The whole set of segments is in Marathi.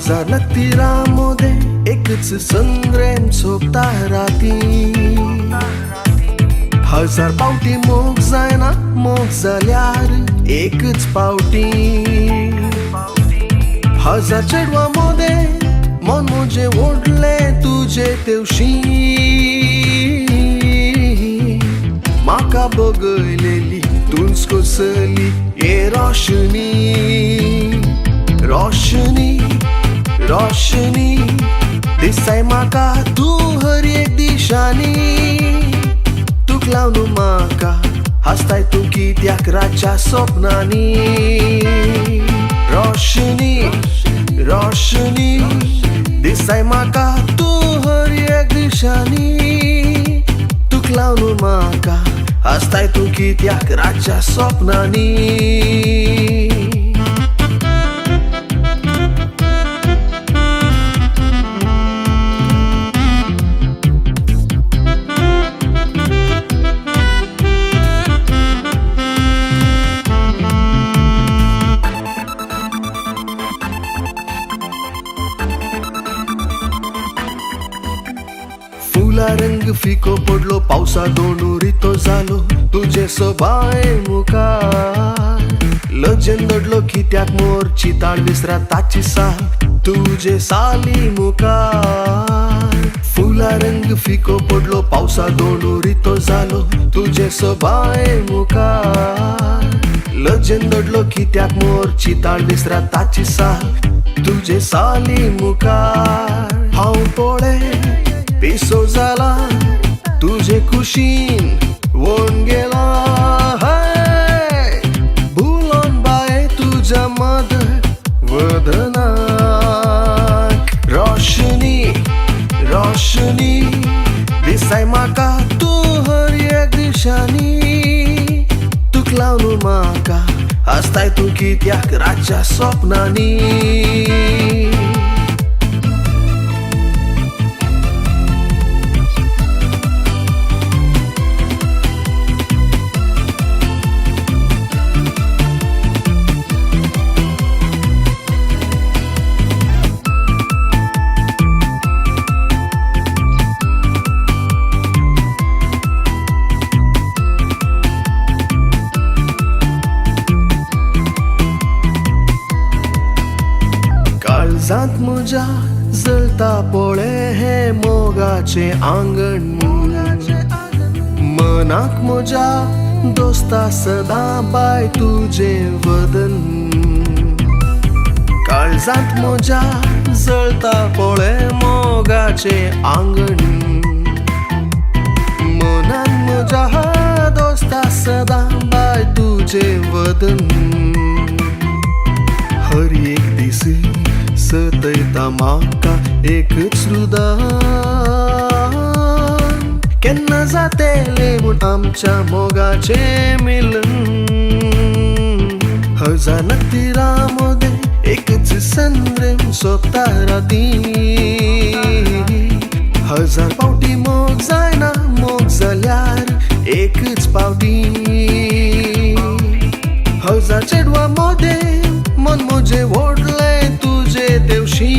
हजार तीरामध्ये एकच संग्राम सोबता राती हजार पावटी मोग जायना मोग जाल्यार एकच पावटी हजार चेडवामध्ये मन मोजे ओढले तुझे तेवशी माका बगयलेली तुंच कोसली ये रोशनी रोशनी रोशनी दिसाय माका तू हर एक दिशानी तुक लावन माका हसताय तू कित्याक रातच्या स्वप्नांनी रोशनी रोशनी दिसाय माका तू हर एक दिशानी तुक लावन माका हसताय तू कित्याक रातच्या स्वप्नांनी फुला रंग फिको पडलो पावसा दोणुरितो जालो तुझे सोबाय मुखार लजेन दडलो कित्याक मोर चिताळ विसरा ताची साल तुझे साली मुखार फुला रंग फिको पडलो पावसा दोणुरितो जालो तुझे सोबाय मुखार लजेन दडलो कित्याक मोर चिताळ विसरा ताची साल तुझे साली मुखार हांव पळय पिसो जाला तुझे खुशीन वोन गेला भुलोन बाये तुझ्या मद वदनाक रोशनी रोशनी दिसाय माका तू हर एक दिशानी तुक लावन माका हसताय तू कित्याक रातच्या स्वप्नांनी काळजांत म्हज्या जळता पळय हे मोगाचे आंगण मनाक म्हज्या दोस्ता सदां बाय तुझे वदन काळजांत म्हज्या जळता पळय मोगाचे आंगण मनाक म्हज्या दोस्ता सदां बाय तुझे वदन हर एक दीस सतयता म्हाका एकच रुदान केन्ना जातलें म्हूण आमच्या मोगाचे मिलन हजार तीरामध्ये एकच संग्राम सोबता राती हजार पावटी मोग जायना मोग जाल्यार एकच पावटी हजार चेडवामध्ये मन मोजे ओढले तुझे तेवशी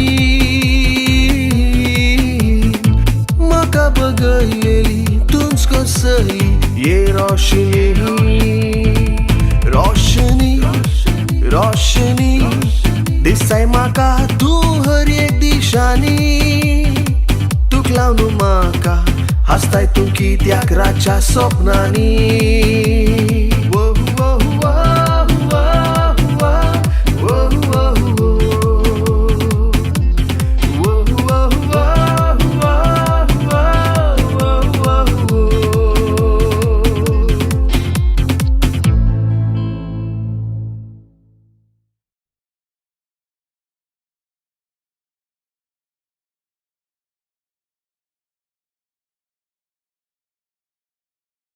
माका बगयलेली तुंच कोसली ये रोशनी रोशनी रोशनी दिसाय माका तू हर एक दिशानी तुक लावन माका हसताय तू कित्याक रातच्या स्वप्नांनी